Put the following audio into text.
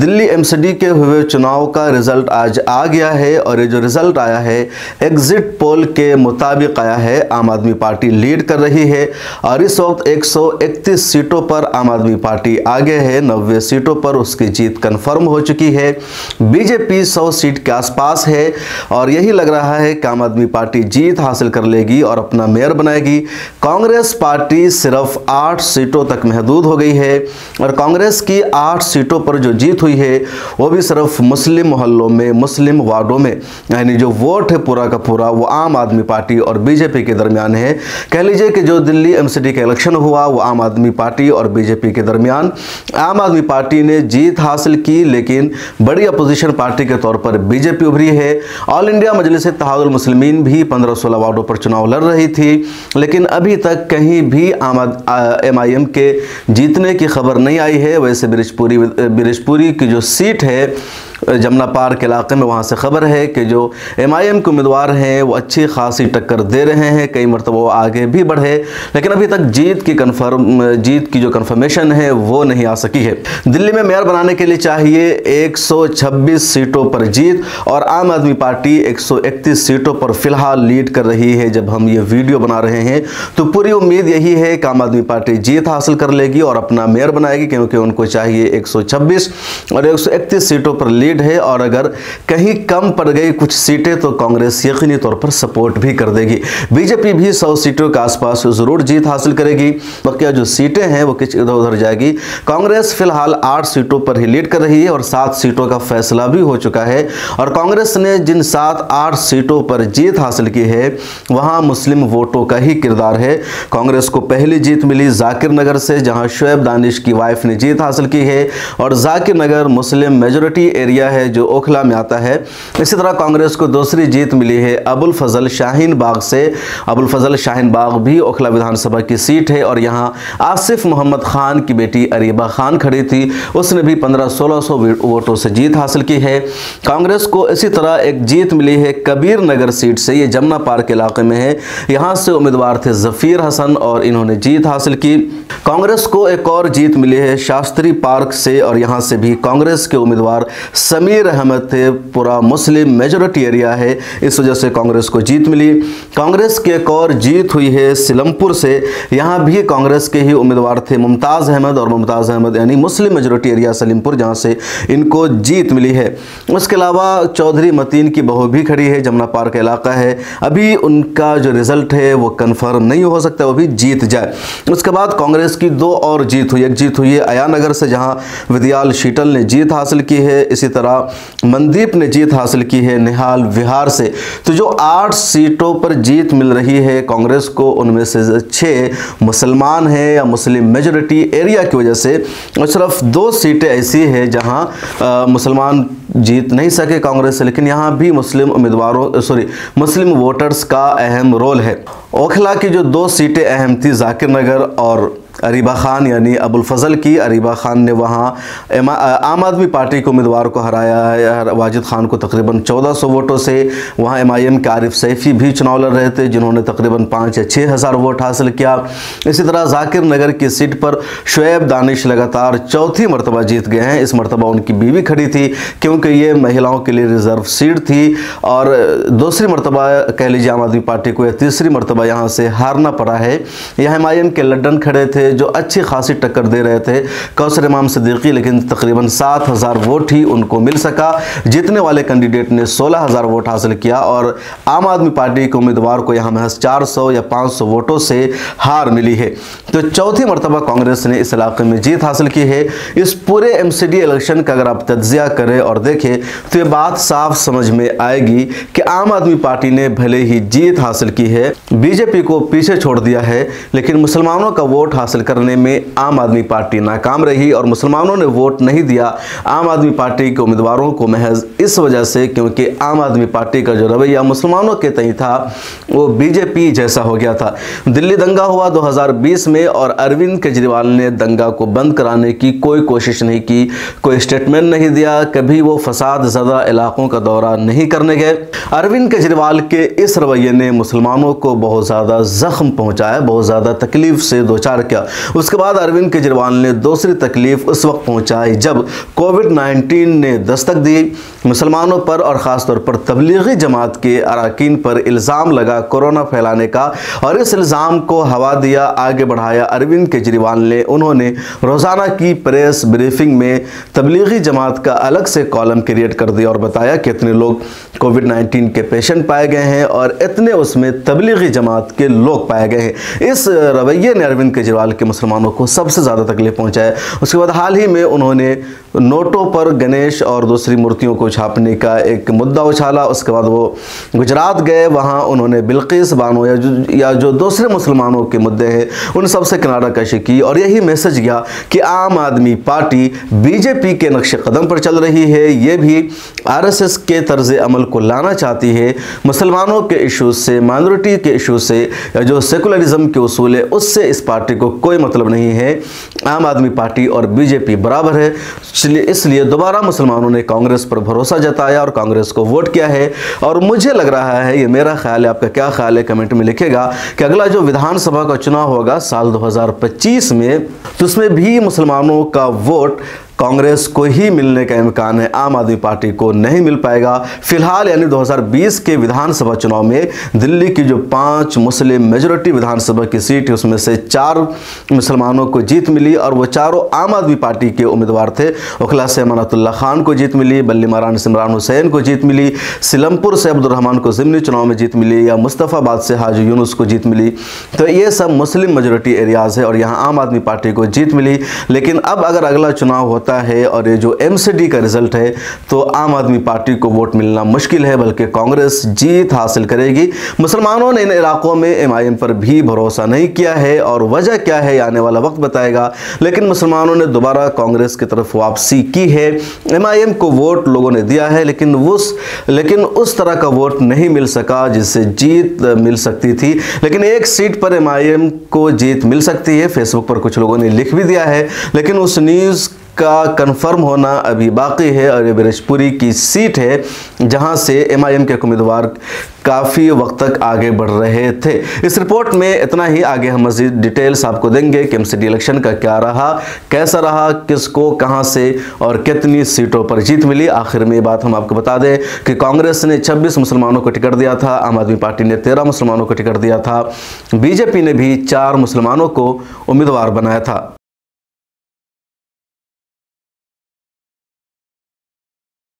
Delhi MCD के हुए चुनाव का रिजल्ट आज आ गया है और ये जो रिजल्ट आया है एग्जिट पोल के मुताबिक आया है। आम आदमी पार्टी लीड कर रही है और इस वक्त 131 सीटों पर आम आदमी पार्टी आगे है। 90 सीटों पर उसकी जीत कंफर्म हो चुकी है। बीजेपी 100 सीट के आसपास है और यही लग रहा है कि आम आदमी पार्टी जीत हासिल कर लेगी और अपना मेयर बनाएगी। कांग्रेस पार्टी सिर्फ 8 सीटों तक महदूद हो गई है और कांग्रेस की 8 सीटों पर जो जीत हुई है वो भी सिर्फ मुस्लिम मोहल्लों में, मुस्लिम वार्डों में, यानी जो वोट है पूरा का पूरा वो आम आदमी पार्टी और बीजेपी के दरमियान है। कह लीजिए कि जो दिल्ली एमसीडी का इलेक्शन हुआ वो आम आदमी पार्टी और बीजेपी के दरमियान आम आदमी पार्टी ने जीत हासिल की, लेकिन बड़ी अपोजिशन पार्टी के तौर पर बीजेपी उभरी है। ऑल इंडिया मजलिस इत्तेहादुल मुस्लिमीन भी 15-16 वार्डों पर चुनाव लड़ रही थी, लेकिन अभी तक कहीं भी MIM के जीतने की खबर नहीं आई है। वैसे बिरिशपुरी की जो सीट है जमुना पार्क इलाके में, वहाँ से खबर है कि जो MIM के उम्मीदवार हैं वो अच्छी खासी टक्कर दे रहे हैं, कई मरतबा वो आगे भी बढ़े, लेकिन अभी तक जीत की जो कंफर्मेशन है वो नहीं आ सकी है। दिल्ली में मेयर बनाने के लिए चाहिए 126 सीटों पर जीत और आम आदमी पार्टी 131 सीटों पर फिलहाल लीड कर रही है। जब हम ये वीडियो बना रहे हैं तो पूरी उम्मीद यही है कि आम आदमी पार्टी जीत हासिल कर लेगी और अपना मेयर बनाएगी, क्योंकि उनको चाहिए 126 और 131 सीटों पर लीड है और अगर कहीं कम पड़ गई कुछ सीटें तो कांग्रेस यकीनी तौर पर सपोर्ट भी कर देगी। बीजेपी भी 100 सीटों के आसपास जरूर जीत हासिल करेगी। बाकी जो सीटें हैं वो कुछ इधर उधर जाएगी। कांग्रेस फिलहाल 8 सीटों पर ही लीड कर रही है और 7 सीटों का फैसला भी हो चुका है और कांग्रेस ने जिन 7-8 सीटों पर जीत हासिल की है वहां मुस्लिम वोटों का ही किरदार है। कांग्रेस को पहली जीत मिली जाकिर नगर से, जहां शुएब दानिश की वाइफ ने जीत हासिल की है और जाकिर नगर मुस्लिम मेजोरिटी एरिया है जो ओखला में आता है। इसी तरह कांग्रेस को दूसरी जीत मिली है अबुल फजल शाहीन बाग से। अबुल फजल शाहीन बाग भी ओखला विधानसभा की सीट है और यहां आसिफ मोहम्मद खान की बेटी अरीबा खान खड़ी थी, उसने भी 1500-1600 वोटों से जीत हासिल की है। कांग्रेस को इसी तरह एक जीत मिली है कबीर नगर सीट से, ये जमुना पार्क इलाके में है। यहां से उम्मीदवार थे जफीर हसन और इन्होंने जीत हासिल की। कांग्रेस को एक और जीत मिली है शास्त्री पार्क से और यहां से भी कांग्रेस के उम्मीदवार समीर अहमद थे। पूरा मुस्लिम मेजोरिटी एरिया है, इस वजह से कांग्रेस को जीत मिली। कांग्रेस की एक और जीत हुई है सिलमपुर से, यहां भी कांग्रेस के ही उम्मीदवार थे मुमताज़ अहमद और मुमताज़ अहमद यानी मुस्लिम मेजोरिटी एरिया सलीमपुर, जहां से इनको जीत मिली है। उसके अलावा चौधरी मतीन की बहू भी खड़ी है, जमुना पार्क इलाका है, अभी उनका जो रिजल्ट है वो कन्फर्म नहीं हो सकता, वो भी जीत जाए। उसके बाद कांग्रेस की 2 और जीत हुई। एक जीत हुई है अयानगर से, जहां विदयाल शीतल ने जीत हासिल की है। इसी तरह मनदीप ने जीत हासिल की है निहाल विहार से। तो जो 8 सीटों पर जीत मिल रही है कांग्रेस को, उनमें से 6 मुसलमान हैं या मुस्लिम मेजोरिटी एरिया की वजह से, और सिर्फ 2 सीटें ऐसी है जहां मुसलमान जीत नहीं सके कांग्रेस से, लेकिन यहां भी मुस्लिम वोटर्स का अहम रोल है। ओखला की जो 2 सीटें अहम थी, जाकिर नगर और अरीबा खान यानी अबुल फजल की, अरीबा खान ने वहाँ आम आदमी पार्टी के उम्मीदवार को हराया है, वाजिद खान को तकरीबन 1400 वोटों से। वहाँ MIM के आरिफ सैफी भी चुनाव लड़ रहे थे, जिन्होंने तकरीबन 5 या 6 हज़ार वोट हासिल किया। इसी तरह जाकिर नगर की सीट पर शुएब दानिश लगातार 4थी मरतबा जीत गए हैं। इस मरतबा उनकी बीवी खड़ी थी क्योंकि ये महिलाओं के लिए रिजर्व सीट थी और दूसरी मरतबा कह लीजिए आम आदमी पार्टी को या तीसरी मरतबा यहाँ से हारना पड़ा है। यहाँ MIM के लड्डन खड़े थे जो अच्छी खासी टक्कर दे रहे थे, कौसर इमाम सिद्दीकी, लेकिन तकरीबन 7000 वोट ही उनको मिल सका। जीतने वाले कैंडिडेट ने 16000 वोट हासिल किया और आम आदमी पार्टी के उम्मीदवार को यहाँ महज 400 या 500 वोटों से हार मिली है। तो 4थी मरतबा कांग्रेस ने इस इलाके में जीत हासिल की है। इस पूरे MCD इलेक्शन का अगर आप तज्जिया करें और देखें तो ये बात साफ समझ में आएगी कि आम आदमी पार्टी ने भले ही जीत हासिल की है, बीजेपी को पीछे छोड़ दिया है, लेकिन मुसलमानों का वोट हासिल करने में आम आदमी पार्टी नाकाम रही और मुसलमानों ने वोट नहीं दिया आम आदमी पार्टी के उम्मीदवारों को महज इस वजह से क्योंकि आम आदमी पार्टी का जो रवैया मुसलमानों के तय था वो बीजेपी जैसा हो गया था। दिल्ली दंगा हुआ 2020 में और अरविंद केजरीवाल ने दंगा को बंद कराने की कोई कोशिश नहीं की, कोई स्टेटमेंट नहीं दिया, कभी वो फसाद ज़दा इलाकों का दौरा नहीं करने गए। अरविंद केजरीवाल के इस रवैये ने मुसलमानों को बहुत ज़्यादा ज़ख्म पहुँचाया, बहुत ज़्यादा तकलीफ से दो चार किया। उसके बाद अरविंद केजरीवाल ने दूसरी तकलीफ उस वक्त पहुंचाई जब कोविड-19 ने दस्तक दी। मुसलमानों पर और ख़ासतौर पर तबलीगी जमात के अरकान पर इल्ज़ाम लगा कोरोना फैलाने का, और इस इल्ज़ाम को हवा दिया, आगे बढ़ाया अरविंद केजरीवाल ने। उन्होंने रोज़ाना की प्रेस ब्रीफिंग में तबलीगी जमात का अलग से कॉलम क्रिएट कर दिया और बताया कि इतने लोग कोविड-19 के पेशेंट पाए गए हैं और इतने उसमें तबलीगी जमात के लोग पाए गए हैं। इस रवैये ने अरविंद केजरीवाल के मुसलमानों को सबसे ज़्यादा तकलीफ पहुँचाया। उसके बाद हाल ही में उन्होंने नोटों पर गणेश और दूसरी मूर्तियों को छापने का एक मुद्दा उछाला। उसके बाद वो गुजरात गए, वहाँ उन्होंने बिल्किस बानो या जो दूसरे मुसलमानों के मुद्दे हैं उन सबसे किनारा कशी की और यही मैसेज गया कि आम आदमी पार्टी बीजेपी के नक्शे कदम पर चल रही है, ये भी आरएसएस के तर्ज अमल को लाना चाहती है। मुसलमानों के इशूज़ से, माइनॉरिटी के इशूज़ से या जो सेकुलरिज्म के उसूल है उससे इस पार्टी को कोई मतलब नहीं है। आम आदमी पार्टी और बीजेपी बराबर है, इसलिए दोबारा मुसलमानों ने कांग्रेस पर भरोसा जताया और कांग्रेस को वोट किया है। और मुझे लग रहा है, ये मेरा ख्याल है, आपका क्या ख्याल है कमेंट में लिखेगा, कि अगला जो विधानसभा का चुनाव होगा साल 2025 में, तो उसमें भी मुसलमानों का वोट कांग्रेस को ही मिलने का इम्कान है, आम आदमी पार्टी को नहीं मिल पाएगा। फिलहाल यानी 2020 के विधानसभा चुनाव में दिल्ली की जो 5 मुस्लिम मेजॉरिटी विधानसभा की सीट है उसमें से 4 मुसलमानों को जीत मिली और वो चारों आम आदमी पार्टी के उम्मीदवार थे। ओखला से अमानतुल्लाह खान को जीत मिली, बल्ली मारान से इमरान हुसैन को जीत मिली, सिलमपुर से अब्दुर्रहमान को ज़िमनी चुनाव में जीत मिली, या मुस्तफ़ाबाद से हाजी यूनुस को जीत मिली। तो ये सब मुस्लिम मेजॉरिटी एरियाज़ है और यहाँ आम आदमी पार्टी को जीत मिली। लेकिन अब अगर अगला चुनाव होता है और ये जो एमसीडी का रिजल्ट है तो आम आदमी पार्टी को वोट मिलना मुश्किल है, बल्कि कांग्रेस जीत हासिल करेगी। मुसलमानों ने इन इलाकों में एमआईएम पर भी भरोसा नहीं किया है और वजह क्या है आने वाला वक्त बताएगा। लेकिन मुसलमानों ने दोबारा कांग्रेस की तरफ वापसी की है। एमआईएम को वोट लोगों ने दिया है लेकिन उस तरह का वोट नहीं मिल सका जिससे जीत मिल सकती थी। लेकिन एक सीट पर एमआईएम को जीत मिल सकती है, फेसबुक पर कुछ लोगों ने लिख भी दिया है, लेकिन उस न्यूज़ का कंफर्म होना अभी बाकी है। और ये बिरजपुरी की सीट है जहां से एमआईएम के उम्मीदवार काफ़ी वक्त तक आगे बढ़ रहे थे। इस रिपोर्ट में इतना ही, आगे हम मज़ीद डिटेल्स आपको देंगे कि एमसीडी इलेक्शन का क्या रहा, कैसा रहा, किसको कहां से और कितनी सीटों पर जीत मिली। आखिर में ये बात हम आपको बता दें कि कांग्रेस ने 26 मुसलमानों को टिकट दिया था, आम आदमी पार्टी ने 13 मुसलमानों को टिकट दिया था, बीजेपी ने भी 4 मुसलमानों को उम्मीदवार बनाया था।